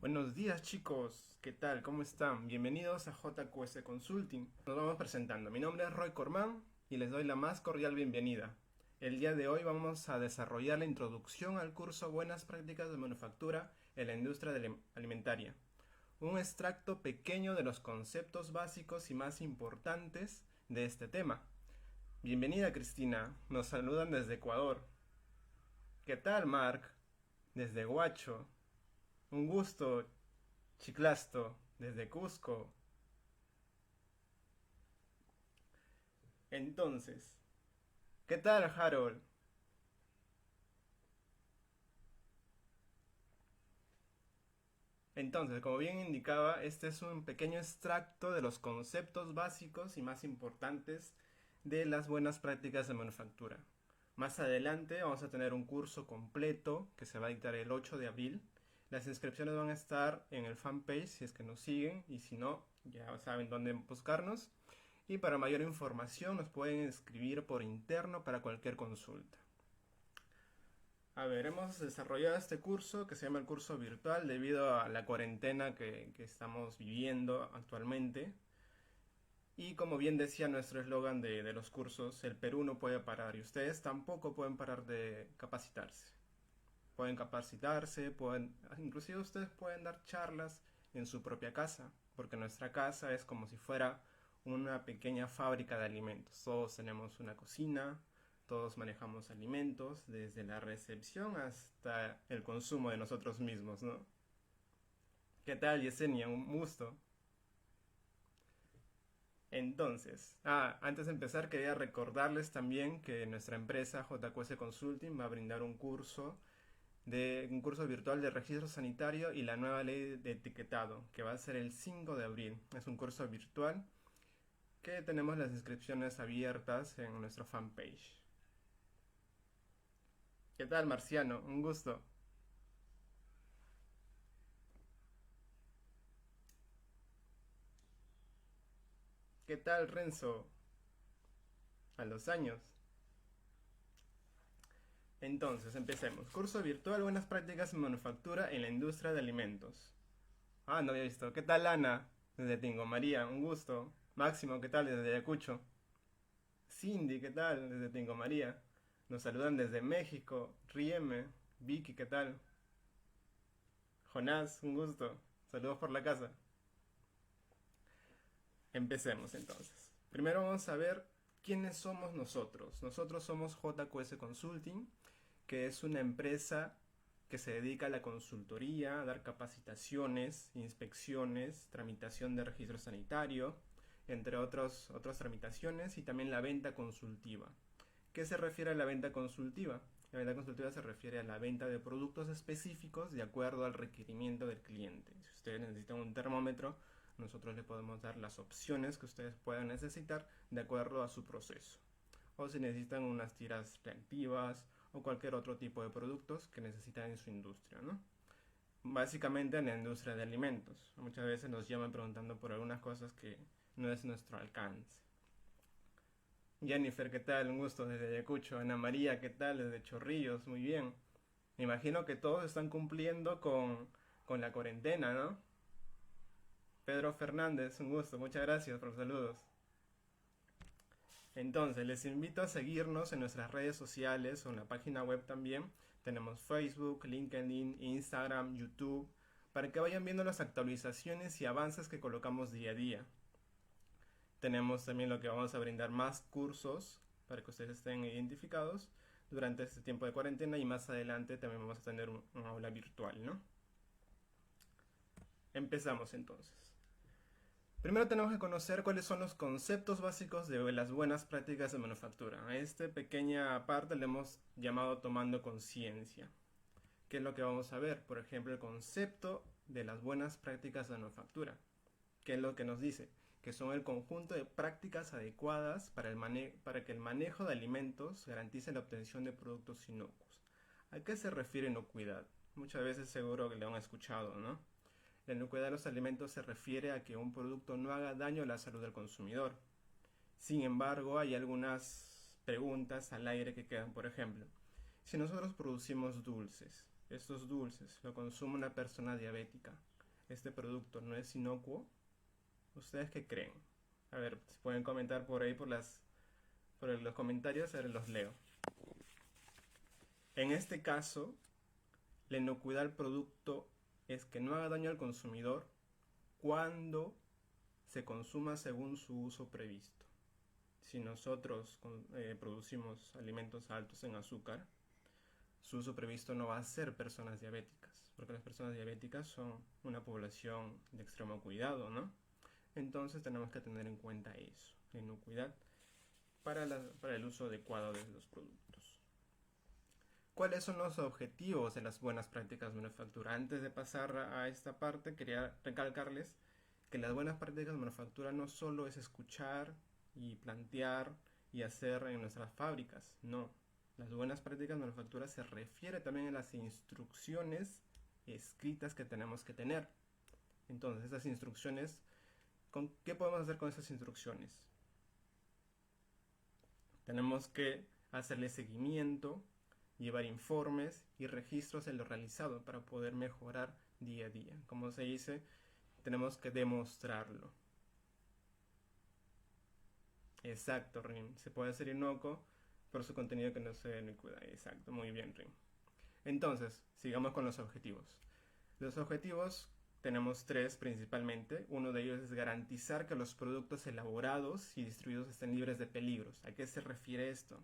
Buenos días chicos, ¿qué tal? ¿Cómo están? Bienvenidos a JQS Consulting. Nos vamos presentando. Mi nombre es Roy Cormán y les doy la más cordial bienvenida. El día de hoy vamos a desarrollar la introducción al curso Buenas Prácticas de Manufactura en la Industria Alimentaria. Un extracto pequeño de los conceptos básicos y más importantes de este tema. Bienvenida Cristina, nos saludan desde Ecuador. ¿Qué tal Mark? Desde Huacho. Un gusto, Chiclasto, desde Cusco. Entonces, ¿qué tal, Harold? Entonces, como bien indicaba, este es un pequeño extracto de los conceptos básicos y más importantes de las buenas prácticas de manufactura. Más adelante vamos a tener un curso completo que se va a dictar el 8 de abril. Las inscripciones van a estar en el fanpage si es que nos siguen y si no, ya saben dónde buscarnos. Y para mayor información nos pueden escribir por interno para cualquier consulta. A ver, hemos desarrollado este curso que se llama el curso virtual debido a la cuarentena que estamos viviendo actualmente. Y como bien decía nuestro eslogan de los cursos, el Perú no puede parar y ustedes tampoco pueden parar de capacitarse. Pueden capacitarse, inclusive ustedes pueden dar charlas en su propia casa, porque nuestra casa es como si fuera una pequeña fábrica de alimentos. Todos tenemos una cocina, todos manejamos alimentos, desde la recepción hasta el consumo de nosotros mismos, ¿no? ¿Qué tal, Yesenia? Un gusto. Entonces, antes de empezar quería recordarles también que nuestra empresa JQS Consulting va a brindar un curso virtual de registro sanitario y la nueva ley de etiquetado, que va a ser el 5 de abril. Es un curso virtual que tenemos las inscripciones abiertas en nuestro fanpage. ¿Qué tal, Marciano? Un gusto. ¿Qué tal, Renzo? A los años. Entonces, empecemos. Curso virtual, buenas prácticas en manufactura en la industria de alimentos. No había visto. ¿Qué tal, Ana? Desde Tingo María, un gusto. Máximo, ¿qué tal? Desde Ayacucho. Cindy, ¿qué tal? Desde Tingo María. Nos saludan desde México. Rieme. Vicky, ¿qué tal? Jonás, un gusto. Saludos por la casa. Empecemos entonces. Primero vamos a ver quiénes somos nosotros. Nosotros somos JQS Consulting, que es una empresa que se dedica a la consultoría, a dar capacitaciones, inspecciones, tramitación de registro sanitario, entre otras tramitaciones y también la venta consultiva. ¿Qué se refiere a la venta consultiva? La venta consultiva se refiere a la venta de productos específicos de acuerdo al requerimiento del cliente. Si ustedes necesitan un termómetro, nosotros les podemos dar las opciones que ustedes puedan necesitar de acuerdo a su proceso. O si necesitan unas tiras reactivas o cualquier otro tipo de productos que necesitan en su industria, ¿no? Básicamente en la industria de alimentos. Muchas veces nos llaman preguntando por algunas cosas que no es nuestro alcance. Jennifer, ¿qué tal? Un gusto desde Ayacucho. Ana María, ¿qué tal? Desde Chorrillos, muy bien. Me imagino que todos están cumpliendo con la cuarentena, ¿no? Pedro Fernández, un gusto, muchas gracias por los saludos. Entonces, les invito a seguirnos en nuestras redes sociales o en la página web también. Tenemos Facebook, LinkedIn, Instagram, YouTube, para que vayan viendo las actualizaciones y avances que colocamos día a día. Tenemos también lo que vamos a brindar más cursos para que ustedes estén identificados durante este tiempo de cuarentena y más adelante también vamos a tener un aula virtual, ¿no? Empezamos entonces. Primero tenemos que conocer cuáles son los conceptos básicos de las buenas prácticas de manufactura. A esta pequeña parte le hemos llamado tomando conciencia. ¿Qué es lo que vamos a ver? Por ejemplo, el concepto de las buenas prácticas de manufactura. ¿Qué es lo que nos dice? Que son el conjunto de prácticas adecuadas para que el manejo de alimentos garantice la obtención de productos inocuos. ¿A qué se refiere inocuidad? Muchas veces seguro que lo han escuchado, ¿no? La inocuidad de los alimentos se refiere a que un producto no haga daño a la salud del consumidor. Sin embargo, hay algunas preguntas al aire que quedan. Por ejemplo, si nosotros producimos dulces, estos dulces lo consume una persona diabética, este producto no es inocuo, ¿ustedes qué creen? A ver, si pueden comentar por ahí por los comentarios, a ver, los leo. En este caso, la inocuidad del producto es que no haga daño al consumidor cuando se consuma según su uso previsto. Si nosotros producimos alimentos altos en azúcar, su uso previsto no va a ser personas diabéticas, porque las personas diabéticas son una población de extremo cuidado, ¿no? Entonces tenemos que tener en cuenta eso, la inocuidad para el uso adecuado de los productos. ¿Cuáles son los objetivos de las buenas prácticas de manufactura? Antes de pasar a esta parte, quería recalcarles que las buenas prácticas de manufactura no solo es escuchar y plantear y hacer en nuestras fábricas, no. Las buenas prácticas de manufactura se refiere también a las instrucciones escritas que tenemos que tener. Entonces, esas instrucciones, ¿qué podemos hacer con esas instrucciones? Tenemos que hacerle seguimiento, llevar informes y registros de lo realizado para poder mejorar día a día. Como se dice, tenemos que demostrarlo. Exacto, Rin. Se puede hacer inocuo por su contenido que no sea inocuidad. Exacto, muy bien, Rin. Entonces, sigamos con los objetivos. Los objetivos tenemos tres principalmente. Uno de ellos es garantizar que los productos elaborados y distribuidos estén libres de peligros. ¿A qué se refiere esto?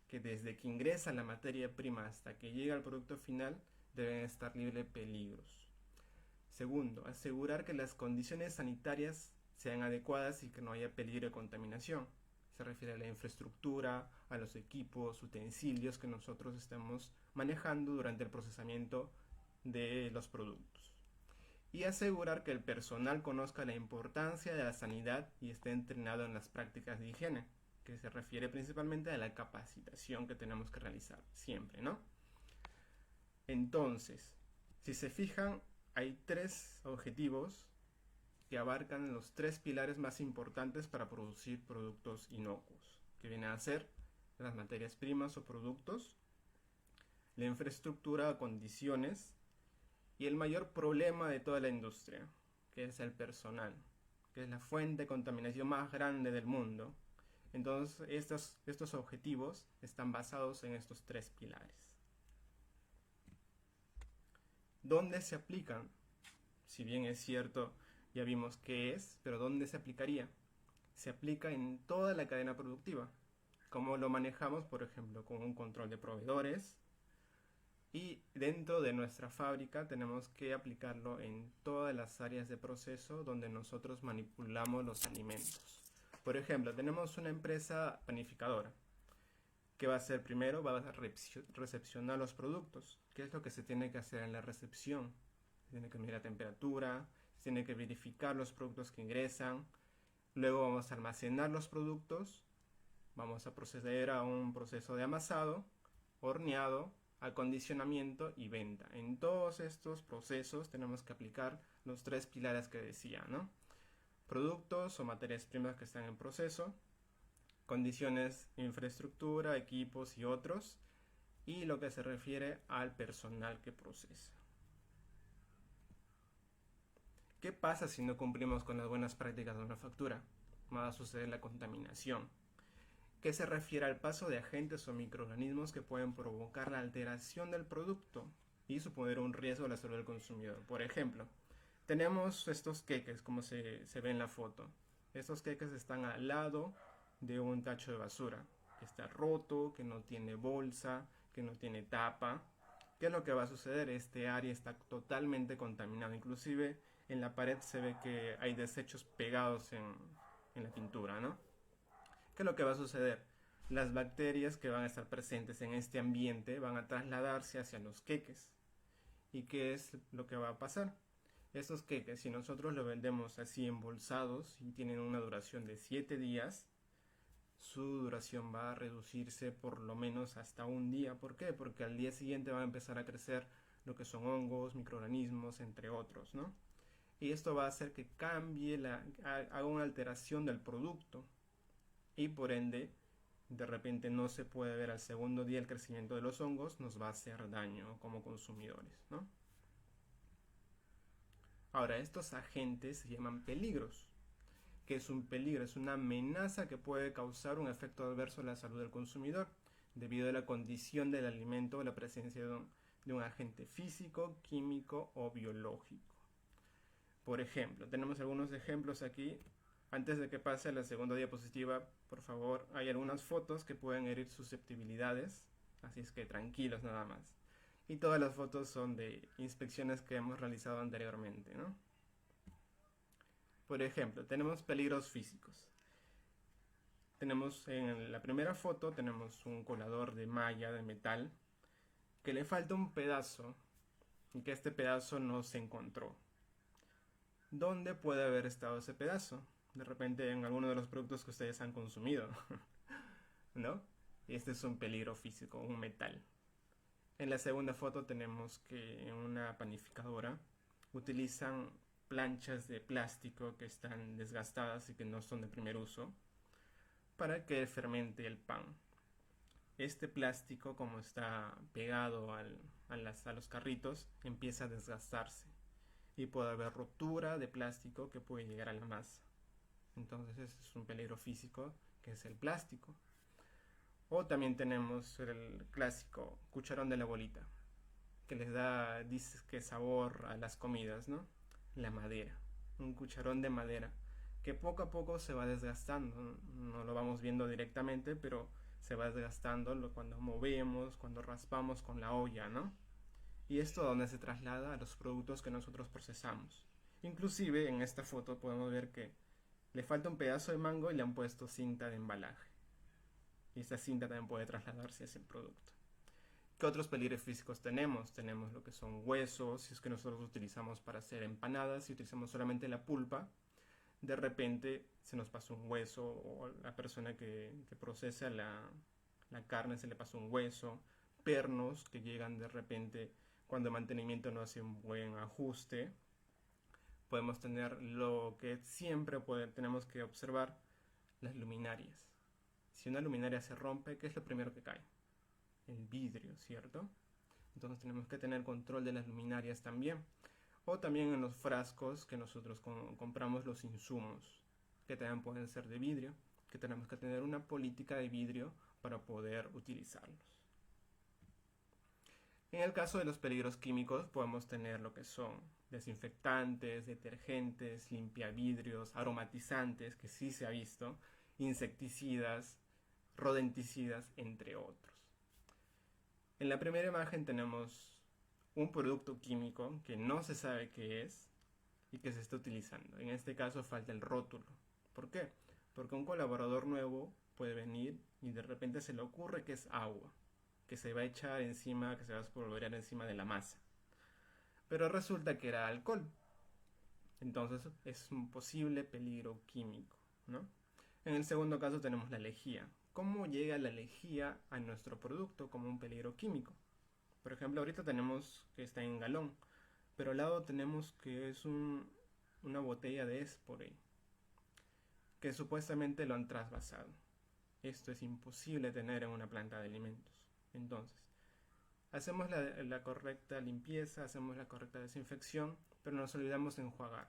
Que desde que ingresa la materia prima hasta que llega al producto final deben estar libres de peligros. Segundo, asegurar que las condiciones sanitarias sean adecuadas y que no haya peligro de contaminación. Se refiere a la infraestructura, a los equipos, utensilios que nosotros estamos manejando durante el procesamiento de los productos. Y asegurar que el personal conozca la importancia de la sanidad y esté entrenado en las prácticas de higiene, que se refiere principalmente a la capacitación que tenemos que realizar siempre, ¿no? Entonces, si se fijan, hay tres objetivos que abarcan los tres pilares más importantes para producir productos inocuos, que vienen a ser las materias primas o productos, la infraestructura o condiciones y el mayor problema de toda la industria, que es el personal, que es la fuente de contaminación más grande del mundo. Entonces, estos objetivos están basados en estos tres pilares. ¿Dónde se aplican? Si bien es cierto, ya vimos qué es, pero ¿dónde se aplicaría? Se aplica en toda la cadena productiva. ¿Cómo lo manejamos? Por ejemplo, con un control de proveedores. Y dentro de nuestra fábrica tenemos que aplicarlo en todas las áreas de proceso donde nosotros manipulamos los alimentos. Por ejemplo, tenemos una empresa panificadora. ¿Qué va a hacer primero? Va a recepcionar los productos. ¿Qué es lo que se tiene que hacer en la recepción? Se tiene que medir la temperatura, se tiene que verificar los productos que ingresan. Luego vamos a almacenar los productos. Vamos a proceder a un proceso de amasado, horneado, acondicionamiento y venta. En todos estos procesos tenemos que aplicar los tres pilares que decía, ¿no? Productos o materias primas que están en proceso, condiciones, infraestructura, equipos y otros, y lo que se refiere al personal que procesa. ¿Qué pasa si no cumplimos con las buenas prácticas de manufactura? Va a suceder la contaminación, que se refiere al paso de agentes o microorganismos que pueden provocar la alteración del producto y suponer un riesgo a la salud del consumidor. Por ejemplo, tenemos estos queques, como se ve en la foto. Estos queques están al lado de un tacho de basura, que está roto, que no tiene bolsa, que no tiene tapa. ¿Qué es lo que va a suceder? Este área está totalmente contaminado. Inclusive en la pared se ve que hay desechos pegados en la pintura, ¿no? ¿Qué es lo que va a suceder? Las bacterias que van a estar presentes en este ambiente van a trasladarse hacia los queques. ¿Y qué es lo que va a pasar? Estos queques, si nosotros los vendemos así embolsados y tienen una duración de 7 días, su duración va a reducirse por lo menos hasta un día. ¿Por qué? Porque al día siguiente van a empezar a crecer lo que son hongos, microorganismos, entre otros, ¿no? Y esto va a hacer que haga una alteración del producto. Y por ende, de repente no se puede ver al segundo día el crecimiento de los hongos, nos va a hacer daño como consumidores, ¿no? Ahora, estos agentes se llaman peligros. ¿Qué es un peligro? Es una amenaza que puede causar un efecto adverso a la salud del consumidor debido a la condición del alimento o la presencia de un agente físico, químico o biológico. Por ejemplo, tenemos algunos ejemplos aquí. Antes de que pase a la segunda diapositiva, por favor, hay algunas fotos que pueden herir susceptibilidades, así es que tranquilos nada más. Y todas las fotos son de inspecciones que hemos realizado anteriormente, ¿no? Por ejemplo, tenemos peligros físicos. Tenemos en la primera foto tenemos un colador de malla de metal que le falta un pedazo y que este pedazo no se encontró. ¿Dónde puede haber estado ese pedazo? De repente en alguno de los productos que ustedes han consumido, ¿no? Y este es un peligro físico, un metal. En la segunda foto tenemos que en una panificadora utilizan planchas de plástico que están desgastadas y que no son de primer uso para que fermente el pan. Este plástico, como está pegado a los carritos, empieza a desgastarse y puede haber rotura de plástico que puede llegar a la masa. Entonces ese es un peligro físico, que es el plástico. O también tenemos el clásico cucharón de la abuelita, que les da, dice que sabor a las comidas, ¿no? La madera, un cucharón de madera, que poco a poco se va desgastando, no lo vamos viendo directamente, pero se va desgastando cuando movemos, cuando raspamos con la olla, ¿no? Y esto donde se traslada a los productos que nosotros procesamos. Inclusive en esta foto podemos ver que le falta un pedazo de mango y le han puesto cinta de embalaje. Y esta cinta también puede trasladarse hacia el producto. ¿Qué otros peligros físicos tenemos? Tenemos lo que son huesos, si es que nosotros utilizamos para hacer empanadas, si utilizamos solamente la pulpa, de repente se nos pasa un hueso o la persona que procesa la carne se le pasa un hueso, pernos que llegan de repente cuando el mantenimiento no hace un buen ajuste. Podemos tener lo que siempre tenemos que observar, las luminarias. Si una luminaria se rompe, ¿qué es lo primero que cae? El vidrio, ¿cierto? Entonces tenemos que tener control de las luminarias también. O también en los frascos que nosotros compramos los insumos, que también pueden ser de vidrio, que tenemos que tener una política de vidrio para poder utilizarlos. En el caso de los peligros químicos podemos tener lo que son desinfectantes, detergentes, limpiavidrios, aromatizantes, que sí se ha visto, insecticidas, rodenticidas, entre otros. En la primera imagen tenemos un producto químico que no se sabe qué es y que se está utilizando. En este caso falta el rótulo. ¿Por qué? Porque un colaborador nuevo puede venir y de repente se le ocurre que es agua, que se va a echar encima, que se va a espolvorear encima de la masa. Pero resulta que era alcohol. Entonces es un posible peligro químico, ¿no? En el segundo caso tenemos la lejía. ¿Cómo llega la lejía a nuestro producto como un peligro químico? Por ejemplo, ahorita tenemos que está en galón, pero al lado tenemos que es una botella de Esporay, que supuestamente lo han trasvasado. Esto es imposible tener en una planta de alimentos. Entonces, hacemos la correcta limpieza, hacemos la correcta desinfección, pero nos olvidamos de enjuagar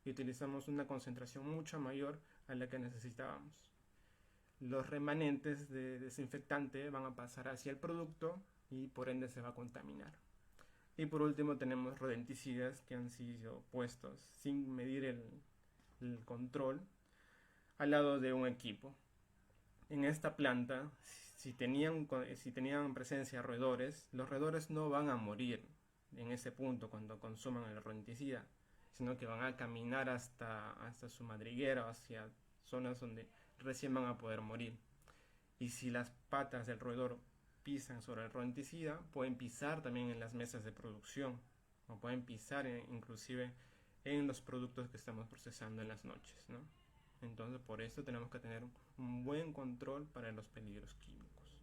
y utilizamos una concentración mucho mayor a la que necesitábamos. Los remanentes de desinfectante van a pasar hacia el producto y por ende se va a contaminar. Y por último tenemos rodenticidas que han sido puestos sin medir el control al lado de un equipo. En esta planta, si tenían presencia roedores, los roedores no van a morir en ese punto cuando consuman el rodenticida, sino que van a caminar hasta su madriguera, hacia zonas donde recién van a poder morir. Y si las patas del roedor pisan sobre el rodenticida, pueden pisar también en las mesas de producción, o pueden pisar inclusive en los productos que estamos procesando en las noches, ¿no? Entonces por eso tenemos que tener un buen control para los peligros químicos.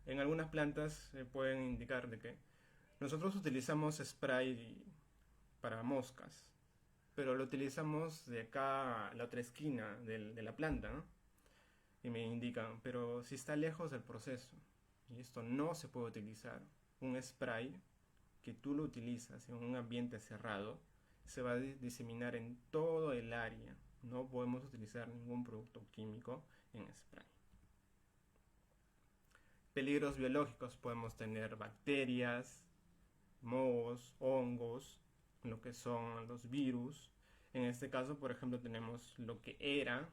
En algunas plantas se pueden indicar de que nosotros utilizamos spray para moscas, pero lo utilizamos de acá a la otra esquina de la planta, ¿no? Y me indican, pero si está lejos del proceso, y esto no se puede utilizar, un spray que tú lo utilizas en un ambiente cerrado, se va a diseminar en todo el área. No podemos utilizar ningún producto químico en spray. Peligros biológicos: podemos tener bacterias, mohos, hongos, lo que son los virus. En este caso, por ejemplo, tenemos lo que era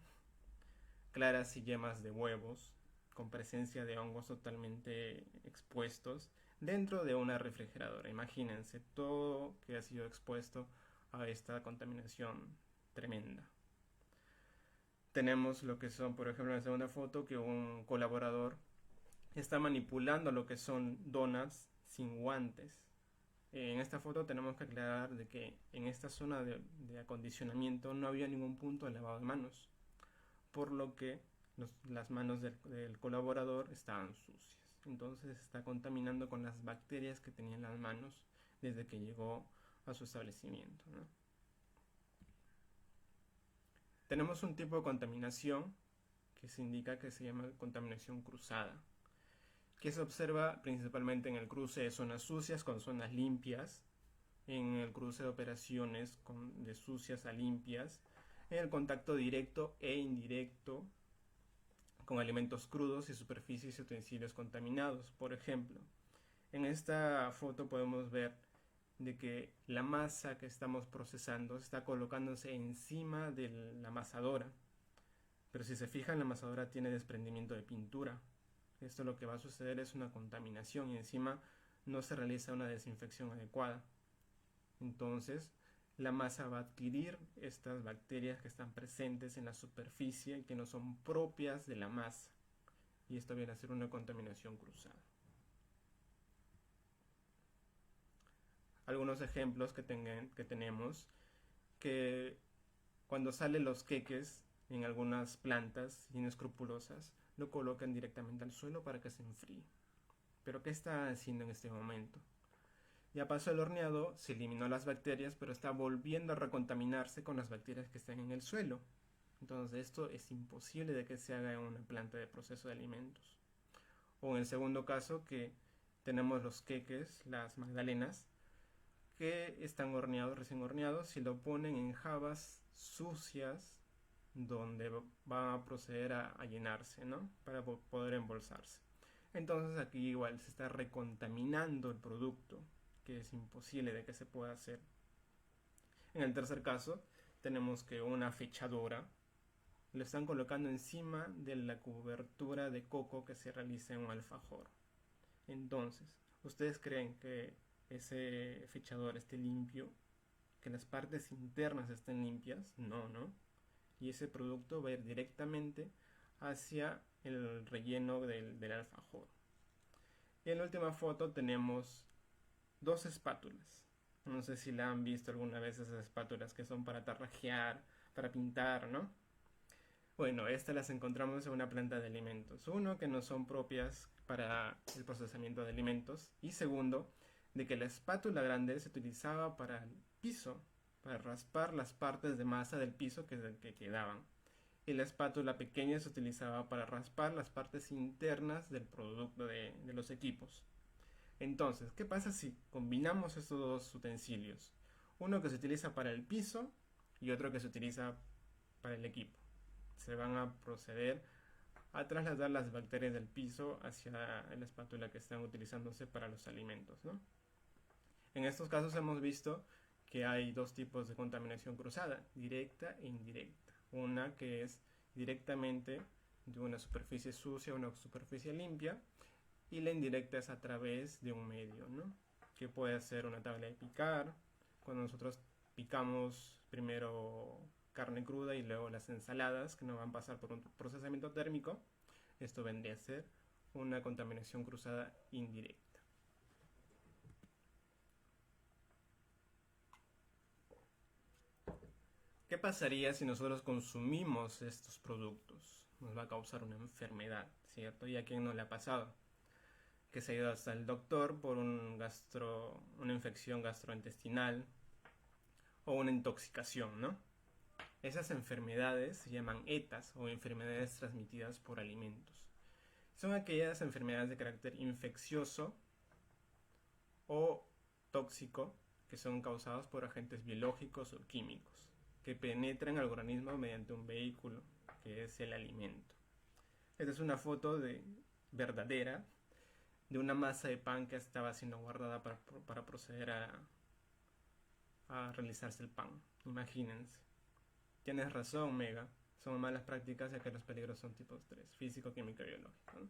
claras y yemas de huevos con presencia de hongos totalmente expuestos dentro de una refrigeradora. Imagínense todo que ha sido expuesto a esta contaminación tremenda. Tenemos lo que son, por ejemplo, en la segunda foto, que un colaborador está manipulando lo que son donuts sin guantes. En esta foto tenemos que aclarar de que en esta zona de acondicionamiento no había ningún punto de lavado de manos, por lo que las manos del colaborador estaban sucias. Entonces está contaminando con las bacterias que tenían las manos desde que llegó a su establecimiento, ¿no? Tenemos un tipo de contaminación que se indica que se llama contaminación cruzada, que se observa principalmente en el cruce de zonas sucias con zonas limpias, en el cruce de operaciones de sucias a limpias, en el contacto directo e indirecto con alimentos crudos y superficies y utensilios contaminados. Por ejemplo, en esta foto podemos ver de que la masa que estamos procesando está colocándose encima de la amasadora, pero si se fijan, la amasadora tiene desprendimiento de pintura. Esto lo que va a suceder es una contaminación y encima no se realiza una desinfección adecuada. Entonces la masa va a adquirir estas bacterias que están presentes en la superficie y que no son propias de la masa, y esto viene a ser una contaminación cruzada. Algunos ejemplos que tenemos, que cuando salen los queques en algunas plantas inescrupulosas, lo colocan directamente al suelo para que se enfríe. ¿Pero qué está haciendo en este momento? Ya pasó el horneado, se eliminó las bacterias, pero está volviendo a recontaminarse con las bacterias que están en el suelo. Entonces esto es imposible de que se haga en una planta de proceso de alimentos. O en el segundo caso, que tenemos los queques, las magdalenas, que están horneados, recién horneados, y lo ponen en jabas sucias donde van a proceder a llenarse, ¿no? Para poder embolsarse. Entonces aquí igual se está recontaminando el producto, que es imposible de que se pueda hacer. En el tercer caso, tenemos que una fechadora lo están colocando encima de la cobertura de coco que se realiza en un alfajor. Entonces, ¿ustedes creen que ese fechador esté limpio? ¿Que las partes internas estén limpias? No, ¿no? Y ese producto va a ir directamente hacia el relleno del alfajor. Y en la última foto tenemos dos espátulas. No sé si la han visto alguna vez, esas espátulas que son para tarrajear, para pintar, ¿no? Bueno, estas las encontramos en una planta de alimentos. Uno, que no son propias para el procesamiento de alimentos. Y segundo, de que la espátula grande se utilizaba para el piso, para raspar las partes de masa del piso que quedaban. Y la espátula pequeña se utilizaba para raspar las partes internas del producto de los equipos. Entonces, ¿qué pasa si combinamos estos dos utensilios? Uno que se utiliza para el piso y otro que se utiliza para el equipo. Se van a proceder a trasladar las bacterias del piso hacia la espátula que están utilizándose para los alimentos, ¿no? En estos casos hemos visto que hay dos tipos de contaminación cruzada, directa e indirecta. Una que es directamente de una superficie sucia a una superficie limpia, y la indirecta es a través de un medio, ¿no? Que puede ser una tabla de picar, cuando nosotros picamos primero carne cruda y luego las ensaladas, que nos van a pasar por un procesamiento térmico. Esto vendría a ser una contaminación cruzada indirecta. ¿Qué pasaría si nosotros consumimos estos productos? Nos va a causar una enfermedad, ¿cierto? ¿Y a quién no le ha pasado? Que se ha ido hasta el doctor por una infección gastrointestinal o una intoxicación, ¿no? Esas enfermedades se llaman ETAs, o enfermedades transmitidas por alimentos. Son aquellas enfermedades de carácter infeccioso o tóxico que son causados por agentes biológicos o químicos que penetran al organismo mediante un vehículo que es el alimento. Esta es una foto verdadera de una masa de pan que estaba siendo guardada para proceder a realizarse el pan. Imagínense. Tienes razón, Mega. Son malas prácticas ya que los peligros son tipos 3, físico, químico y biológico, ¿no?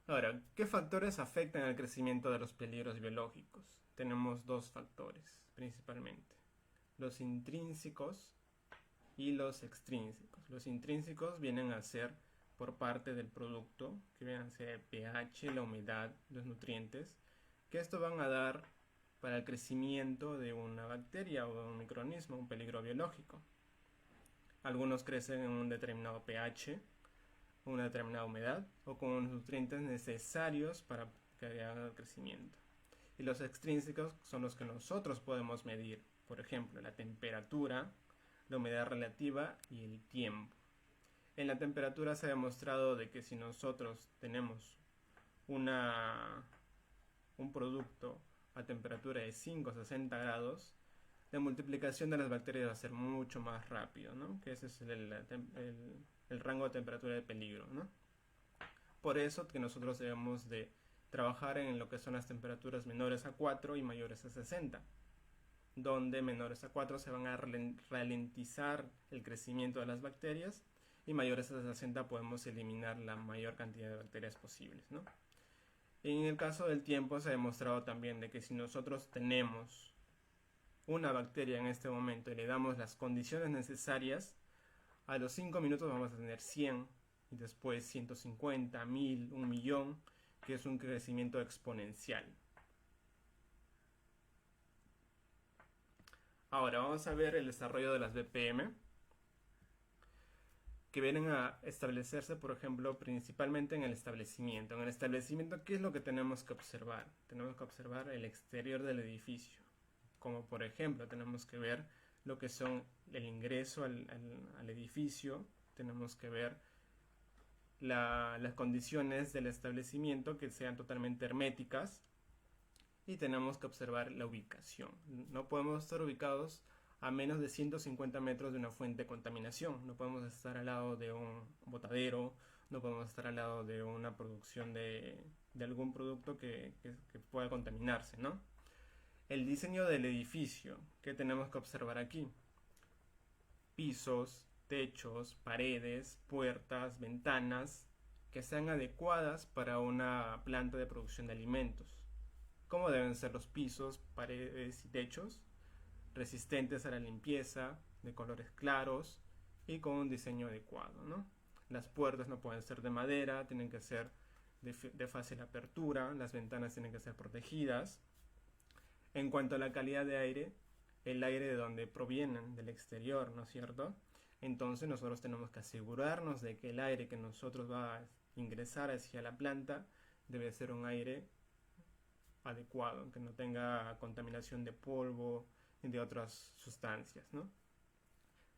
Ahora, ¿qué factores afectan el crecimiento de los peligros biológicos? Tenemos dos factores, principalmente. Los intrínsecos y los extrínsecos. Los intrínsecos vienen a ser por parte del producto, que vienen a ser el pH, la humedad, los nutrientes, que esto van a dar para el crecimiento de una bacteria o de un microorganismo, un peligro biológico. Algunos crecen en un determinado pH, una determinada humedad o con los nutrientes necesarios para que hagan el crecimiento. Y los extrínsecos son los que nosotros podemos medir, por ejemplo, la temperatura, la humedad relativa y el tiempo. En la temperatura se ha demostrado de que si nosotros tenemos un producto a temperatura de 5 a 60 grados, la multiplicación de las bacterias va a ser mucho más rápido, ¿no? Que ese es el rango de temperatura de peligro, ¿no? Por eso que nosotros debemos de trabajar en lo que son las temperaturas menores a 4 y mayores a 60, donde menores a 4 se van a ralentizar el crecimiento de las bacterias y mayores a 60 podemos eliminar la mayor cantidad de bacterias posibles, ¿no? En el caso del tiempo se ha demostrado también de que si nosotros tenemos una bacteria en este momento y le damos las condiciones necesarias, a los 5 minutos vamos a tener 100 y después 150, 1000, 1.000.000, que es un crecimiento exponencial. Ahora vamos a ver el desarrollo de las BPM, que vienen a establecerse, por ejemplo, principalmente en el establecimiento. En el establecimiento, ¿qué es lo que tenemos que observar? Tenemos que observar el exterior del edificio, como por ejemplo, tenemos que ver lo que son el ingreso al edificio, tenemos que ver las condiciones del establecimiento que sean totalmente herméticas y tenemos que observar la ubicación. No podemos estar ubicados a menos de 150 metros de una fuente de contaminación. No podemos estar al lado de un botadero, no podemos estar al lado de una producción de algún producto que pueda contaminarse, ¿no? El diseño del edificio, ¿qué tenemos que observar aquí? Pisos, techos, paredes, puertas, ventanas, que sean adecuadas para una planta de producción de alimentos. ¿Cómo deben ser los pisos, paredes y techos? Resistentes a la limpieza, de colores claros y con un diseño adecuado, ¿no? Las puertas no pueden ser de madera, tienen que ser de fácil apertura, las ventanas tienen que ser protegidas. En cuanto a la calidad de aire, el aire de donde provienen, del exterior, ¿no es cierto? Entonces nosotros tenemos que asegurarnos de que el aire que nosotros va a ingresar hacia la planta debe ser un aire adecuado, que no tenga contaminación de polvo y de otras sustancias, ¿no?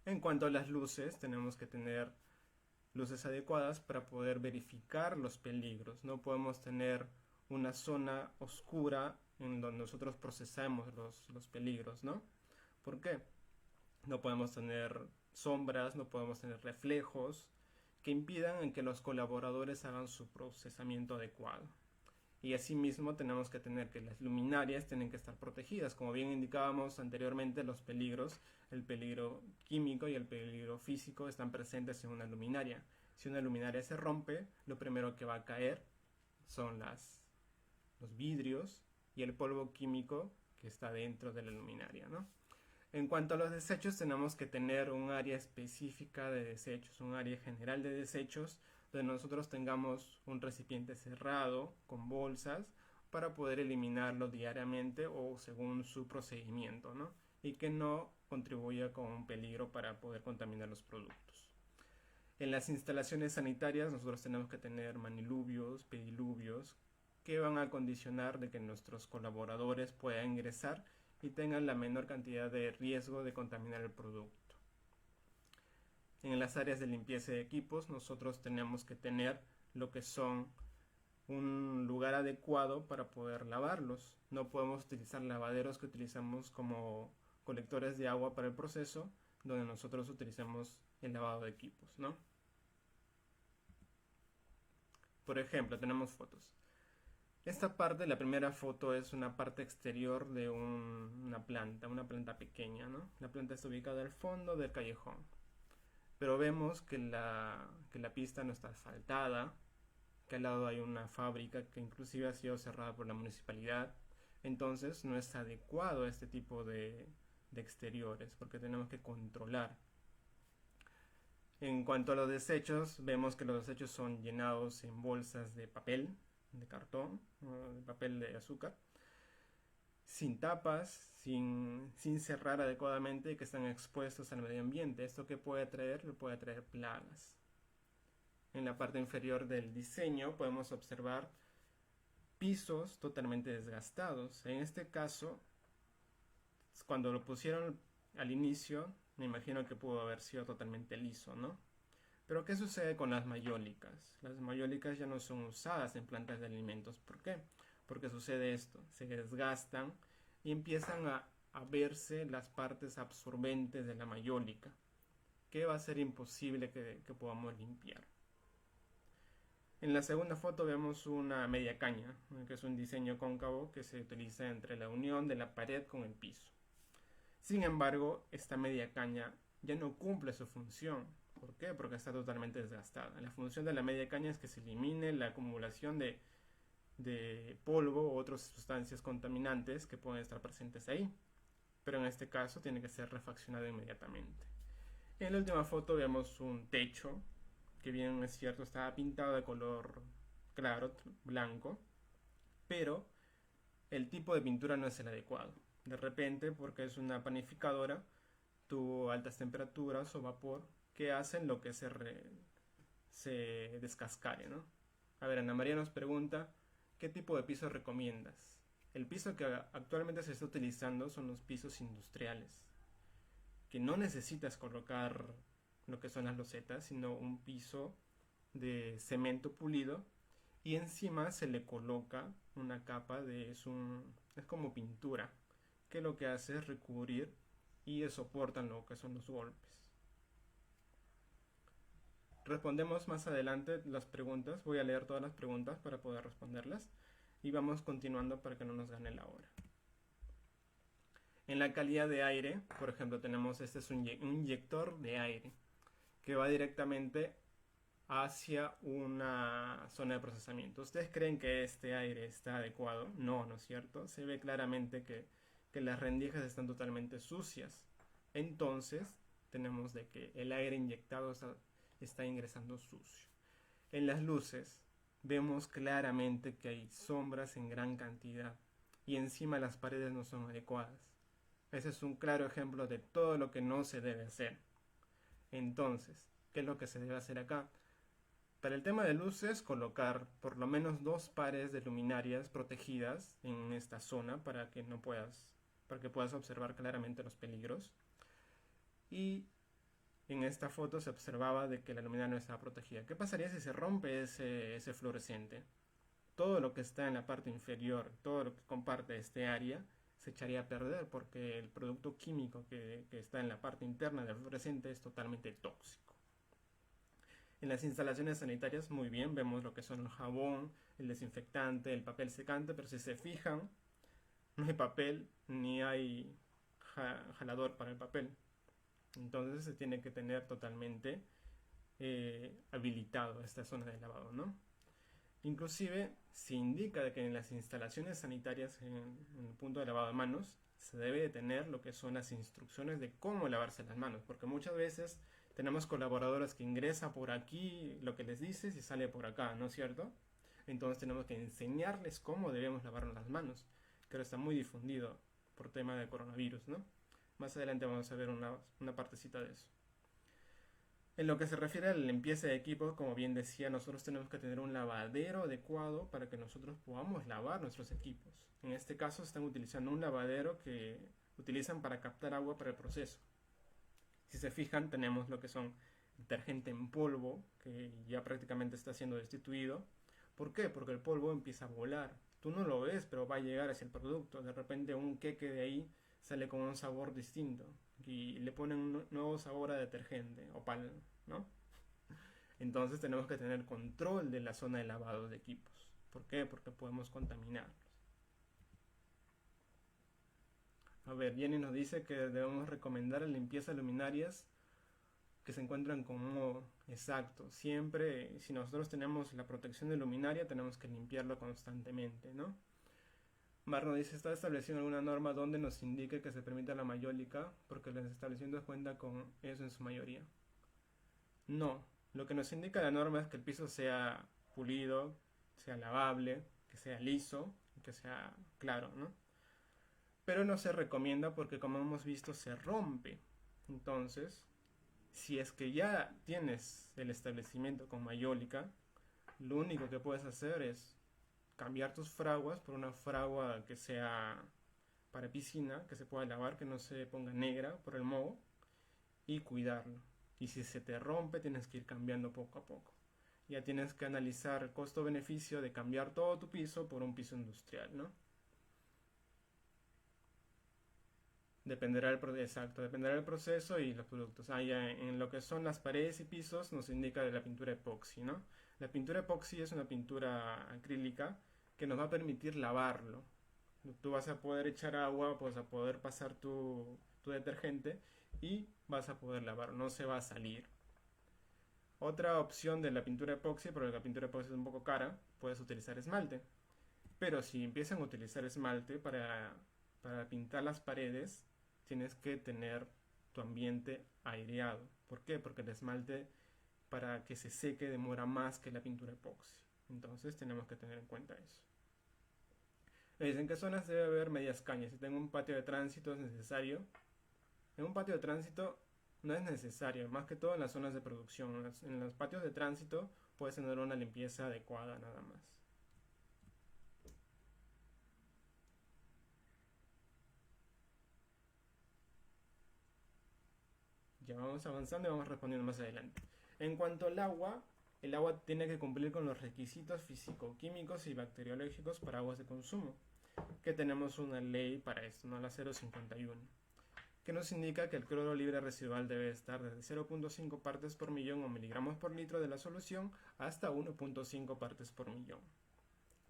En cuanto a las luces, tenemos que tener luces adecuadas para poder verificar los peligros. No podemos tener una zona oscura en donde nosotros procesamos los peligros, ¿no? ¿Por qué? No podemos tener sombras, no podemos tener reflejos que impidan que los colaboradores hagan su procesamiento adecuado. Y asimismo tenemos que tener que las luminarias tienen que estar protegidas. Como bien indicábamos anteriormente, los peligros, el peligro químico y el peligro físico están presentes en una luminaria. Si una luminaria se rompe, lo primero que va a caer son los vidrios y el polvo químico que está dentro de la luminaria, ¿no? En cuanto a los desechos, tenemos que tener un área específica de desechos, un área general de desechos, donde nosotros tengamos un recipiente cerrado con bolsas para poder eliminarlo diariamente o según su procedimiento, ¿no? Y que no contribuya con un peligro para poder contaminar los productos. En las instalaciones sanitarias nosotros tenemos que tener manilubios, pediluvios, que van a condicionar de que nuestros colaboradores puedan ingresar y tengan la menor cantidad de riesgo de contaminar el producto. En las áreas de limpieza de equipos nosotros tenemos que tener lo que son un lugar adecuado para poder lavarlos. No podemos utilizar lavaderos que utilizamos como colectores de agua para el proceso, donde nosotros utilizamos el lavado de equipos, ¿no? Por ejemplo, tenemos fotos. Esta parte, la primera foto, es una parte exterior de una planta pequeña, ¿no? La planta está ubicada al fondo del callejón. Pero vemos que la pista no está asfaltada, que al lado hay una fábrica que inclusive ha sido cerrada por la municipalidad. Entonces no es adecuado este tipo de exteriores porque tenemos que controlar. En cuanto a los desechos, vemos que los desechos son llenados en bolsas de papel, de cartón, de papel de azúcar, sin tapas, sin cerrar adecuadamente y que están expuestos al medio ambiente. ¿Esto qué puede traer? Puede traer plagas. En la parte inferior del diseño podemos observar pisos totalmente desgastados. En este caso, cuando lo pusieron al inicio, me imagino que pudo haber sido totalmente liso, ¿no? Pero ¿qué sucede con las mayólicas? Las mayólicas ya no son usadas en plantas de alimentos. ¿Por qué? Porque sucede esto, se desgastan y empiezan a verse las partes absorbentes de la mayólica, que va a ser imposible que podamos limpiar. En la segunda foto vemos una media caña, que es un diseño cóncavo que se utiliza entre la unión de la pared con el piso. Sin embargo, esta media caña ya no cumple su función. ¿Por qué? Porque está totalmente desgastada. La función de la media caña es que se elimine la acumulación de polvo u otras sustancias contaminantes que pueden estar presentes ahí. Pero en este caso tiene que ser refaccionado inmediatamente. En la última foto vemos un techo que bien es cierto estaba pintado de color claro, blanco, pero el tipo de pintura no es el adecuado. De repente, porque es una panificadora, tuvo altas temperaturas o vapor que hacen lo que se descascare, ¿no? A ver, Ana María nos pregunta, ¿qué tipo de piso recomiendas? El piso que actualmente se está utilizando son los pisos industriales, que no necesitas colocar lo que son las losetas, sino un piso de cemento pulido y encima se le coloca una capa es como pintura, que lo que hace es recubrir y soportan lo que son los golpes. Respondemos más adelante las preguntas, voy a leer todas las preguntas para poder responderlas y vamos continuando para que no nos gane la hora. En la calidad de aire, por ejemplo, tenemos este es un inyector de aire que va directamente hacia una zona de procesamiento. ¿Ustedes creen que este aire está adecuado? No, ¿no es cierto? Se ve claramente que las rendijas están totalmente sucias. Entonces, tenemos de que el aire inyectado está ingresando sucio. En las luces, vemos claramente que hay sombras en gran cantidad y encima las paredes no son adecuadas. Ese es un claro ejemplo de todo lo que no se debe hacer. Entonces, ¿qué es lo que se debe hacer acá? Para el tema de luces, colocar por lo menos 2 pares de luminarias protegidas en esta zona para que puedas observar claramente los peligros. Y en esta foto se observaba de que la luminaria no estaba protegida. ¿Qué pasaría si se rompe ese fluorescente? Todo lo que está en la parte inferior, todo lo que comparte este área, se echaría a perder porque el producto químico que está en la parte interna del fluorescente es totalmente tóxico. En las instalaciones sanitarias, muy bien, vemos lo que son el jabón, el desinfectante, el papel secante, pero si se fijan, no hay papel ni hay jalador para el papel. Entonces se tiene que tener totalmente habilitado esta zona de lavado, ¿no? Inclusive se indica de que en las instalaciones sanitarias, en el punto de lavado de manos, se debe de tener lo que son las instrucciones de cómo lavarse las manos, porque muchas veces tenemos colaboradores que ingresan por aquí lo que les dices y sale por acá, ¿no es cierto? Entonces tenemos que enseñarles cómo debemos lavarnos las manos, que ahora está muy difundido por tema de coronavirus, ¿no? Más adelante vamos a ver una partecita de eso. En lo que se refiere a la limpieza de equipos, como bien decía, nosotros tenemos que tener un lavadero adecuado para que nosotros podamos lavar nuestros equipos. En este caso están utilizando un lavadero que utilizan para captar agua para el proceso. Si se fijan, tenemos lo que son detergente en polvo, que ya prácticamente está siendo destituido, ¿Por qué? Porque el polvo empieza a volar. Tú no lo ves, pero va a llegar hacia el producto. De repente un queque de ahí sale con un sabor distinto y le ponen un nuevo sabor a detergente o pal, ¿no? Entonces tenemos que tener control de la zona de lavado de equipos. ¿Por qué? Porque podemos contaminarlos. A ver, Jenny nos dice que debemos recomendar la limpieza de luminarias que se encuentran con moho. Exacto. Siempre, si nosotros tenemos la protección de luminaria, tenemos que limpiarlo constantemente, ¿no? Marno dice, ¿está estableciendo alguna norma donde nos indique que se permita la mayólica? Porque los establecimientos cuentan con eso en su mayoría. No, lo que nos indica la norma es que el piso sea pulido, sea lavable, que sea liso, que sea claro, ¿no? Pero no se recomienda porque como hemos visto se rompe. Entonces, si es que ya tienes el establecimiento con mayólica, lo único que puedes hacer es cambiar tus fraguas por una fragua que sea para piscina, que se pueda lavar, que no se ponga negra por el moho, y cuidarlo. Y si se te rompe, tienes que ir cambiando poco a poco. Ya tienes que analizar el costo-beneficio de cambiar todo tu piso por un piso industrial, ¿no? Dependerá del proceso y los productos. Ya en lo que son las paredes y pisos nos indica de la pintura epoxi, ¿no? La pintura epoxi es una pintura acrílica que nos va a permitir lavarlo. Tú vas a poder echar agua, vas a poder pasar tu detergente y vas a poder lavar, no se va a salir. Otra opción de la pintura epoxi, porque la pintura epoxi es un poco cara, puedes utilizar esmalte. Pero si empiezan a utilizar esmalte para pintar las paredes, tienes que tener tu ambiente aireado. ¿Por qué? Porque el esmalte para que se seque demora más que la pintura epoxi. Entonces tenemos que tener en cuenta eso. Me dicen que zonas debe haber medias cañas. Si tengo un patio de tránsito es necesario. En un patio de tránsito no es necesario, más que todo en las zonas de producción. En los patios de tránsito puedes tener una limpieza adecuada nada más. Ya vamos avanzando y vamos respondiendo más adelante. En cuanto al agua, el agua tiene que cumplir con los requisitos físico-químicos y bacteriológicos para aguas de consumo, que tenemos una ley para esto, ¿no? La 051, que nos indica que el cloro libre residual debe estar desde 0.5 partes por millón o miligramos por litro de la solución hasta 1.5 partes por millón.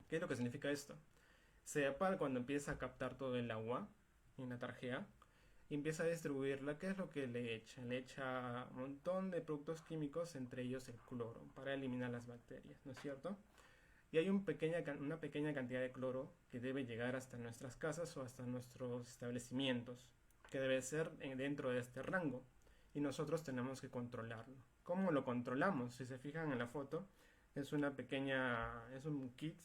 ¿Qué es lo que significa esto? CEPAL, cuando empieza a captar todo el agua en la tarjea y empieza a distribuirla, ¿qué es lo que le echa? Le echa un montón de productos químicos, entre ellos el cloro, para eliminar las bacterias, ¿no es cierto? Y hay una pequeña cantidad de cloro que debe llegar hasta nuestras casas o hasta nuestros establecimientos, que debe ser dentro de este rango, y nosotros tenemos que controlarlo. ¿Cómo lo controlamos? Si se fijan en la foto, es un kit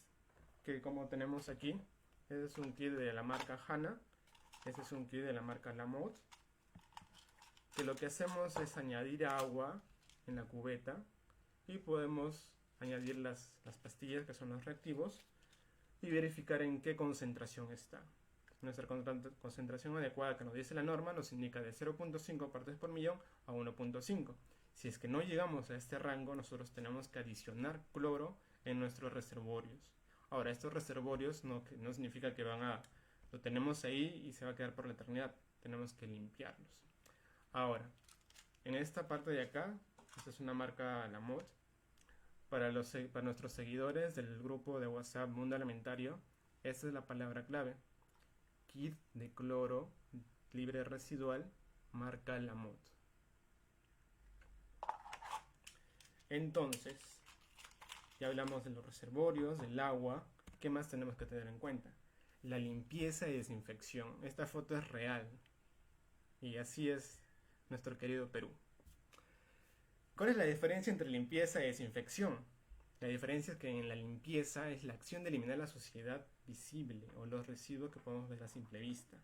que, como tenemos aquí, este es un kit de la marca Hanna, este es un kit de la marca Lamotte, que lo que hacemos es añadir agua en la cubeta y podemos añadir las pastillas, que son los reactivos, y verificar en qué concentración está. Nuestra concentración adecuada que nos dice la norma nos indica de 0.5 partes por millón a 1.5. Si es que no llegamos a este rango, nosotros tenemos que adicionar cloro en nuestros reservorios. Ahora, estos reservorios no significa que lo tenemos ahí y se va a quedar por la eternidad. Tenemos que limpiarlos. Ahora, en esta parte de acá, esta es una marca Lamotte. Para nuestros seguidores del grupo de WhatsApp Mundo Alimentario, esta es la palabra clave. Kit de cloro libre residual, marca Lamotte. Entonces, ya hablamos de los reservorios, del agua. ¿Qué más tenemos que tener en cuenta? La limpieza y desinfección. Esta foto es real. Y así es nuestro querido Perú. ¿Cuál es la diferencia entre limpieza y desinfección? La diferencia es que en la limpieza es la acción de eliminar la suciedad visible o los residuos que podemos ver a simple vista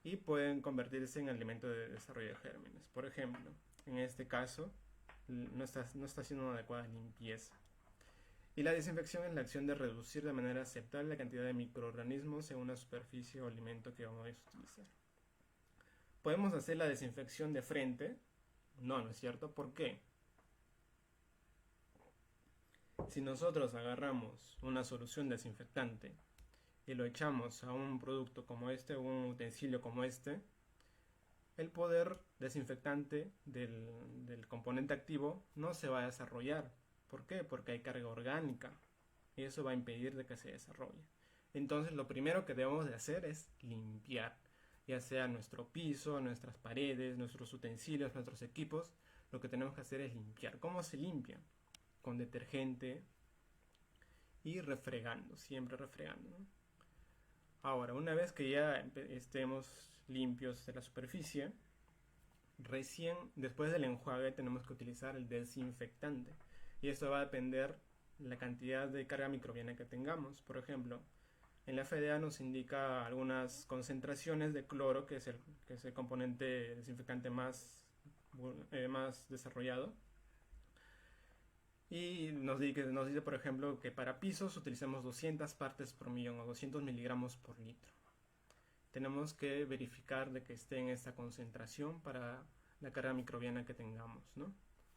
y pueden convertirse en alimento de desarrollo de gérmenes. Por ejemplo, en este caso no está haciendo una adecuada limpieza. Y la desinfección es la acción de reducir de manera aceptable la cantidad de microorganismos en una superficie o alimento que vamos a utilizar. ¿Podemos hacer la desinfección de frente? No, ¿no es cierto? ¿Por qué? Si nosotros agarramos una solución desinfectante y lo echamos a un producto como este o un utensilio como este, el poder desinfectante del componente activo no se va a desarrollar. ¿Por qué? Porque hay carga orgánica y eso va a impedir de que se desarrolle. Entonces lo primero que debemos de hacer es limpiar, ya sea nuestro piso, nuestras paredes, nuestros utensilios, nuestros equipos. Lo que tenemos que hacer es limpiar. ¿Cómo se limpia? Con detergente y refregando, siempre refregando, ¿no? Ahora, una vez que ya estemos limpios de la superficie, recién después del enjuague tenemos que utilizar el desinfectante. Y esto va a depender de la cantidad de carga microbiana que tengamos. Por ejemplo, en la FDA nos indica algunas concentraciones de cloro, que es el componente desinfectante más desarrollado. Y nos dice, por ejemplo, que para pisos utilicemos 200 partes por millón o 200 miligramos por litro. Tenemos que verificar de que esté en esta concentración para la carga microbiana que tengamos, ¿no?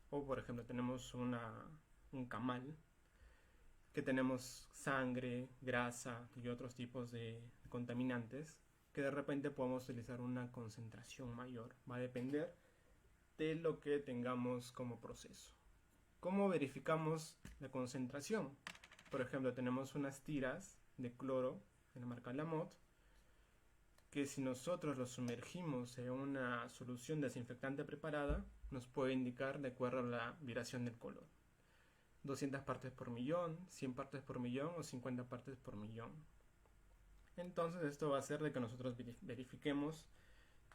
O, por ejemplo, tenemos un camal, que tenemos sangre, grasa y otros tipos de contaminantes, que de repente podemos utilizar una concentración mayor. Va a depender de lo que tengamos como proceso. ¿Cómo verificamos la concentración? Por ejemplo, tenemos unas tiras de cloro de la marca Lamot, que si nosotros los sumergimos en una solución desinfectante preparada, nos puede indicar de acuerdo a la vibración del color. 200 partes por millón, 100 partes por millón o 50 partes por millón. Entonces esto va a hacer de que nosotros verifiquemos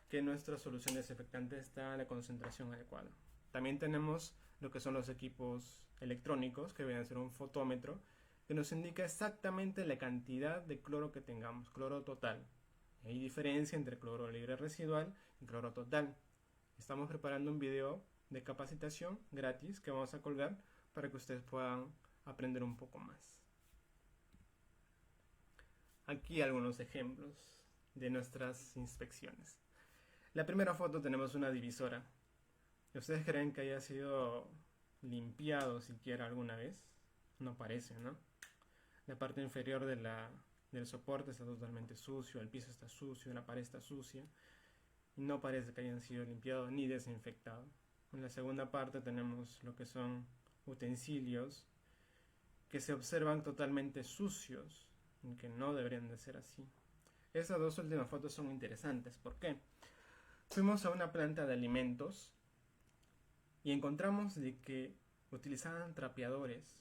que nuestra solución desinfectante está a la concentración adecuada. También tenemos lo que son los equipos electrónicos, que vienen a ser un fotómetro, que nos indica exactamente la cantidad de cloro que tengamos, cloro total. Hay diferencia entre cloro libre residual y cloro total. Estamos preparando un video de capacitación gratis que vamos a colgar para que ustedes puedan aprender un poco más. Aquí algunos ejemplos de nuestras inspecciones. La primera foto tenemos una divisora. ¿Ustedes creen que haya sido limpiado siquiera alguna vez? No parece, ¿no? La parte inferior del soporte está totalmente sucio, el piso está sucio, la pared está sucia. Y no parece que hayan sido limpiados ni desinfectados. En la segunda parte tenemos lo que son utensilios que se observan totalmente sucios, que no deberían de ser así. Estas dos últimas fotos son interesantes. ¿Por qué? Fuimos a una planta de alimentos y encontramos de que utilizaban trapeadores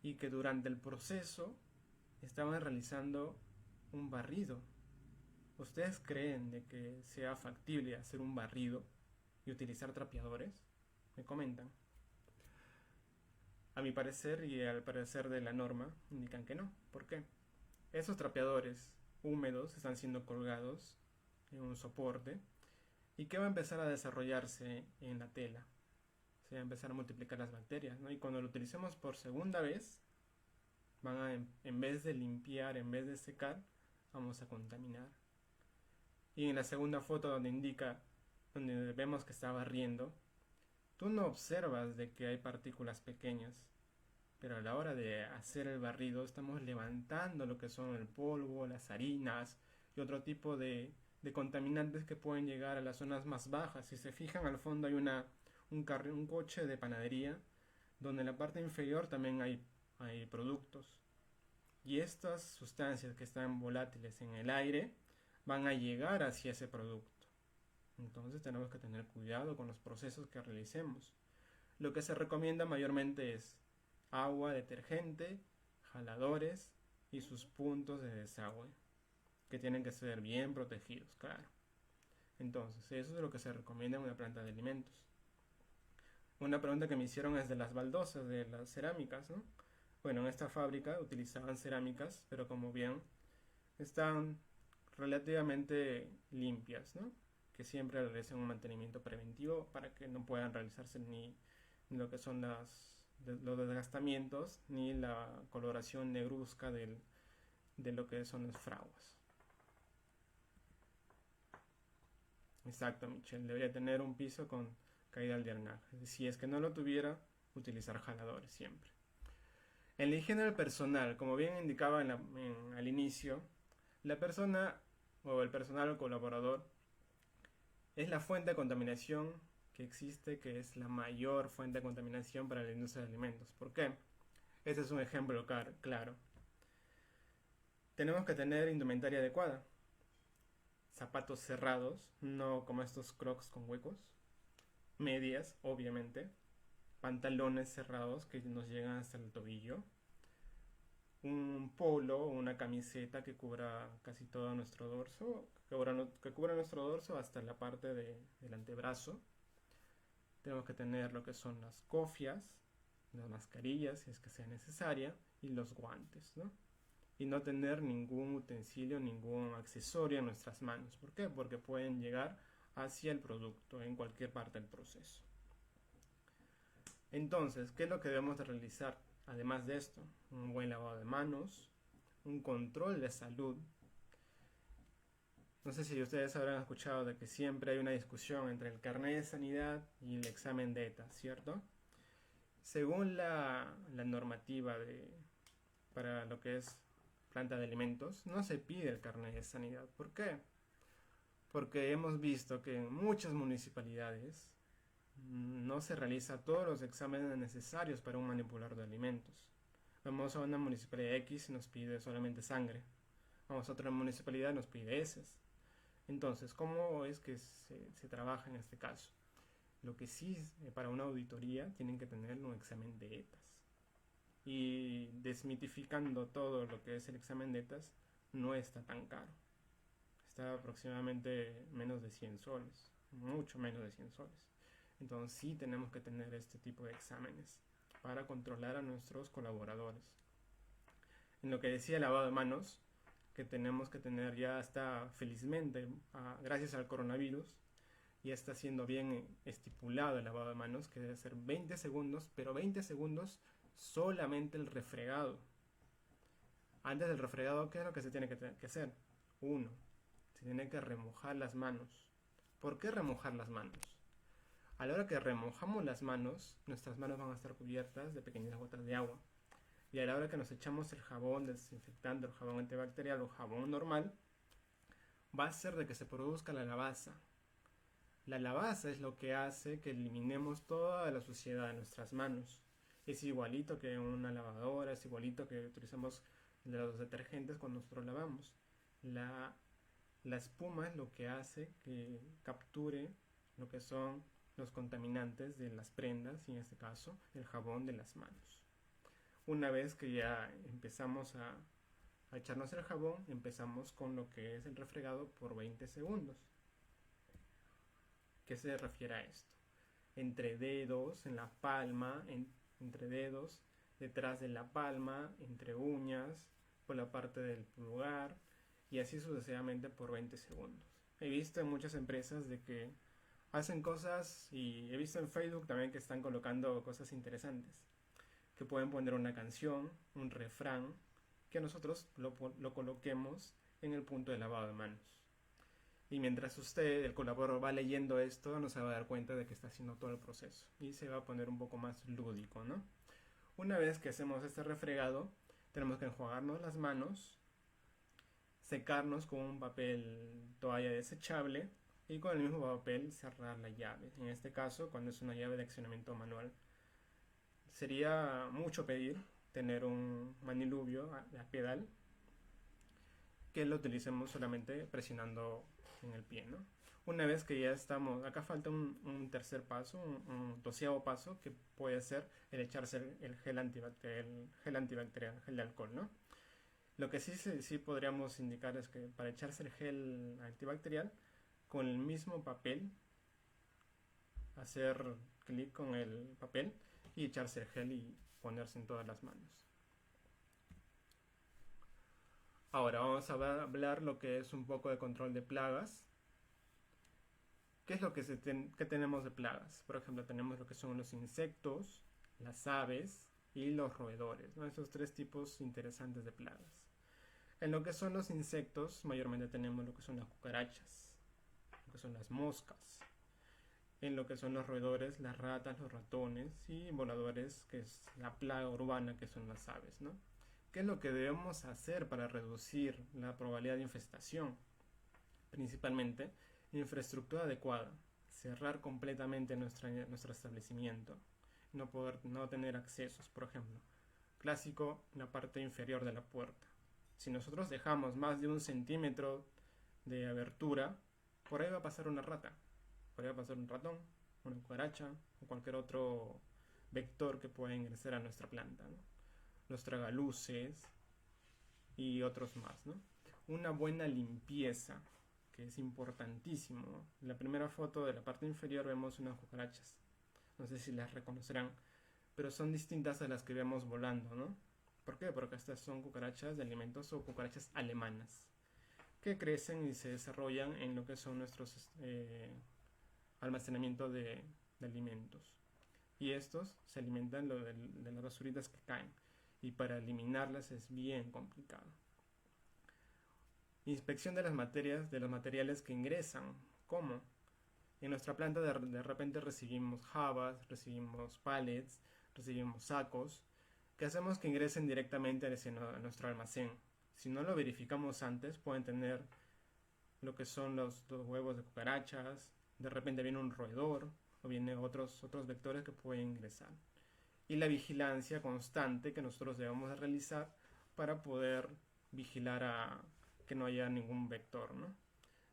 y que durante el proceso estaban realizando un barrido. ¿Ustedes creen de que sea factible hacer un barrido y utilizar trapeadores? Me comentan. A mi parecer y al parecer de la norma indican que no. ¿Por qué? Esos trapeadores húmedos están siendo colgados en un soporte y que va a empezar a desarrollarse en la tela. Se va a empezar a multiplicar las bacterias, ¿no? Y cuando lo utilicemos por segunda vez, en vez de limpiar, en vez de secar, vamos a contaminar. Y en la segunda foto donde vemos que está barriendo, tú no observas de que hay partículas pequeñas, pero a la hora de hacer el barrido estamos levantando lo que son el polvo, las harinas y otro tipo de contaminantes que pueden llegar a las zonas más bajas. Si se fijan, al fondo hay un coche de panadería donde en la parte inferior también hay productos. Y estas sustancias que están volátiles en el aire van a llegar hacia ese producto. Entonces tenemos que tener cuidado con los procesos que realicemos. Lo que se recomienda mayormente es agua, detergente, jaladores y sus puntos de desagüe, que tienen que ser bien protegidos, claro. Entonces, eso es lo que se recomienda en una planta de alimentos. Una pregunta que me hicieron es de las baldosas, de las cerámicas, ¿no? Bueno, en esta fábrica utilizaban cerámicas, pero como bien están relativamente limpias, ¿no? Que siempre realizan un mantenimiento preventivo para que no puedan realizarse ni lo que son los desgastamientos ni la coloración negruzca de lo que son las fraguas. Exacto, Michelle, debería tener un piso con caída al drenaje. Si es que no lo tuviera, utilizar jaladores siempre. En la higiene del personal, como bien indicaba al inicio, la persona o el personal o colaborador es la fuente de contaminación que existe, que es la mayor fuente de contaminación para la industria de alimentos. ¿Por qué? Este es un ejemplo claro. Tenemos que tener indumentaria adecuada, zapatos cerrados, no como estos crocs con huecos, medias, obviamente, pantalones cerrados que nos llegan hasta el tobillo, un polo o una camiseta que cubra casi todo nuestro dorso, que cubra nuestro dorso hasta la parte del antebrazo. Tenemos que tener lo que son las cofias, las mascarillas si es que sea necesaria, y los guantes, ¿no? Y no tener ningún utensilio, ningún accesorio en nuestras manos. ¿Por qué? Porque pueden llegar hacia el producto en cualquier parte del proceso. Entonces, ¿qué es lo que debemos de realizar? Además de esto, un buen lavado de manos, un control de salud. No sé si ustedes habrán escuchado de que siempre hay una discusión entre el carnet de sanidad y el examen de ETA, ¿cierto? Según la normativa para lo que es planta de alimentos, no se pide el carnet de sanidad. ¿Por qué? Porque hemos visto que en muchas municipalidades no se realiza todos los exámenes necesarios para un manipulador de alimentos. Vamos a una municipalidad X y nos pide solamente sangre. Vamos a otra municipalidad y nos pide heces. Entonces, ¿cómo es que se trabaja en este caso? Lo que sí, para una auditoría tienen que tener un examen de ETAs. Y desmitificando todo lo que es el examen de ETAs, no está tan caro. Está aproximadamente menos de 100 soles, mucho menos de 100 soles. Entonces sí tenemos que tener este tipo de exámenes para controlar a nuestros colaboradores. En lo que decía el lavado de manos, que tenemos que tener ya está felizmente, gracias al coronavirus, ya está siendo bien estipulado el lavado de manos, que debe ser 20 segundos, pero 20 segundos solamente el refregado. Antes del refregado, ¿qué es lo que se tiene que hacer? Uno, se tiene que remojar las manos. ¿Por qué remojar las manos? A la hora que remojamos las manos, nuestras manos van a estar cubiertas de pequeñas gotas de agua. Y a la hora que nos echamos el jabón desinfectante, el jabón antibacterial o jabón normal, va a ser de que se produzca la lavaza. La lavaza es lo que hace que eliminemos toda la suciedad de nuestras manos. Es igualito que una lavadora, es igualito que utilizamos los detergentes cuando nosotros lavamos. La espuma es lo que hace que capture lo que son los contaminantes de las prendas y en este caso el jabón de las manos. Una vez que ya empezamos a echarnos el jabón, empezamos con lo que es el refregado por 20 segundos. ¿Qué se refiere a esto? Entre dedos, en la palma, entre dedos, detrás de la palma, entre uñas, por la parte del pulgar y así sucesivamente por 20 segundos. He visto en muchas empresas de que hacen cosas y he visto en Facebook también que están colocando cosas interesantes. Que pueden poner una canción, un refrán, que nosotros lo coloquemos en el punto de lavado de manos. Y mientras usted, el colaborador, va leyendo esto, no se va a dar cuenta de que está haciendo todo el proceso. Y se va a poner un poco más lúdico, ¿no? Una vez que hacemos este refregado, tenemos que enjuagarnos las manos, secarnos con un papel toalla desechable y con el mismo papel cerrar la llave. En este caso, cuando es una llave de accionamiento manual. Sería mucho pedir tener un maniluvio a pedal que lo utilicemos solamente presionando en el pie, ¿no? Una vez que ya estamos, acá falta un tercer paso, un doceavo paso, que puede ser el echarse el gel antibacterial, gel de alcohol, ¿no? Lo que sí podríamos indicar es que para echarse el gel antibacterial, con el mismo papel, hacer clic con el papel y echarse el gel y ponerse en todas las manos. Ahora vamos a hablar lo que es un poco de control de plagas. ¿Qué es lo que tenemos de plagas? Por ejemplo, tenemos lo que son los insectos, las aves y los roedores, ¿no? Esos tres tipos interesantes de plagas. En lo que son los insectos, mayormente tenemos lo que son las cucarachas, lo que son las moscas. en lo que son los roedores, las ratas, los ratones y voladores, que es la plaga urbana, que son las aves, ¿no? ¿Qué es lo que debemos hacer para reducir la probabilidad de infestación? Principalmente, infraestructura adecuada, cerrar completamente nuestro establecimiento, no tener accesos, por ejemplo. Clásico, la parte inferior de la puerta. Si nosotros dejamos más de 1 centímetro de abertura, por ahí va a pasar una rata, por ahí va a pasar un ratón, una cucaracha o cualquier otro vector que pueda ingresar a nuestra planta, ¿no? Los tragaluces y otros más, ¿no? Una buena limpieza, que es importantísimo. En la primera foto de la parte inferior vemos unas cucarachas. No sé si las reconocerán, pero son distintas a las que vemos volando, ¿no? ¿Por qué? Porque estas son cucarachas de alimentos o cucarachas alemanas, que crecen y se desarrollan en lo que son nuestros almacenamiento de alimentos. Y estos se alimentan de las basuritas que caen. Y para eliminarlas es bien complicado. Inspección de los materiales que ingresan. ¿Cómo? En nuestra planta de repente recibimos jabas, recibimos pallets, recibimos sacos, que hacemos que ingresen directamente a nuestro almacén. Si no lo verificamos antes, pueden tener lo que son los huevos de cucarachas, de repente viene un roedor, o vienen otros vectores que pueden ingresar. Y la vigilancia constante que nosotros debemos de realizar para poder vigilar a que no haya ningún vector, ¿no?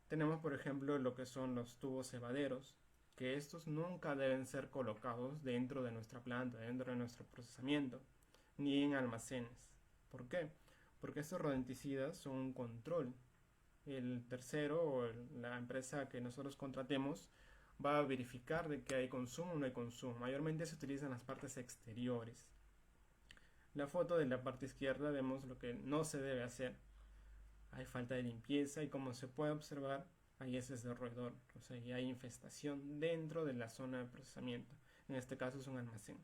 Tenemos, por ejemplo, lo que son los tubos cebaderos, que estos nunca deben ser colocados dentro de nuestra planta, dentro de nuestro procesamiento, ni en almacenes. ¿Por qué? Porque estos rodenticidas son un control. El tercero o la empresa que nosotros contratemos va a verificar de que hay consumo o no hay consumo. Mayormente se utilizan las partes exteriores. La foto de la parte izquierda vemos lo que no se debe hacer. Hay falta de limpieza y como se puede observar hay heces de roedor, o sea, y hay infestación dentro de la zona de procesamiento. En este caso es un almacén.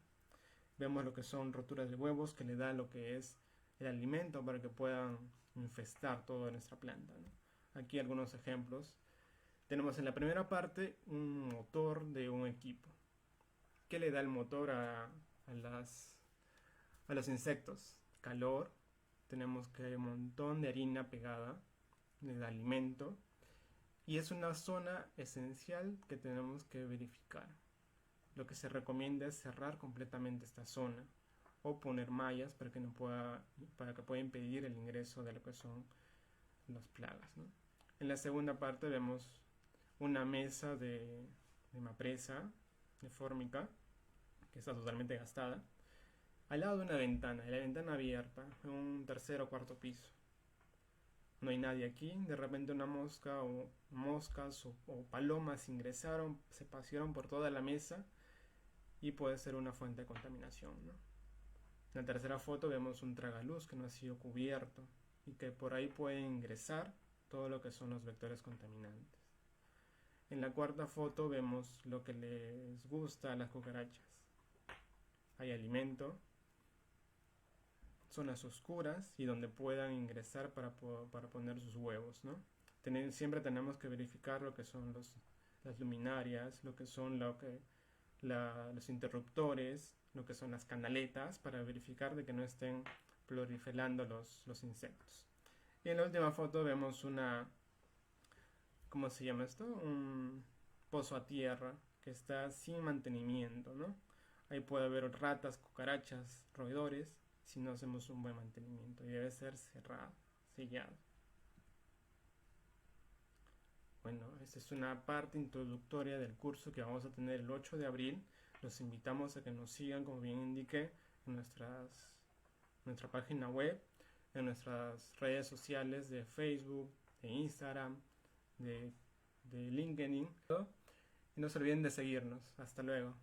Vemos lo que son roturas de huevos que le da lo que es el alimento para que puedan infestar toda nuestra planta, ¿no? Aquí algunos ejemplos. Tenemos en la primera parte un motor de un equipo. ¿Qué le da el motor a los insectos? Calor. Tenemos que hay un montón de harina pegada, le da alimento. Y es una zona esencial que tenemos que verificar. Lo que se recomienda es cerrar completamente esta zona o poner mallas para que pueda impedir el ingreso de lo que son las plagas, ¿no? En la segunda parte vemos una mesa de mapresa, de fórmica, que está totalmente gastada, al lado de una ventana, y la ventana abierta, en un tercer o cuarto piso. No hay nadie aquí, de repente una mosca o moscas o palomas ingresaron, se pasearon por toda la mesa y puede ser una fuente de contaminación, ¿no? En la tercera foto vemos un tragaluz que no ha sido cubierto y que por ahí puede ingresar todo lo que son los vectores contaminantes. En la cuarta foto vemos lo que les gusta a las cucarachas. Hay alimento, zonas oscuras y donde puedan ingresar para poner sus huevos, ¿no? Siempre tenemos que verificar lo que son las luminarias, lo que son los interruptores, lo que son las canaletas, para verificar de que no estén proliferando los insectos. Y en la última foto vemos ¿cómo se llama esto? Un pozo a tierra que está sin mantenimiento, ¿no? Ahí puede haber ratas, cucarachas, roedores, si no hacemos un buen mantenimiento, y debe ser cerrado, sellado. Bueno, esta es una parte introductoria del curso que vamos a tener el 8 de abril. Los invitamos a que nos sigan, como bien indiqué, en nuestra página web, en nuestras redes sociales de Facebook, de Instagram, de LinkedIn. Y no se olviden de seguirnos. Hasta luego.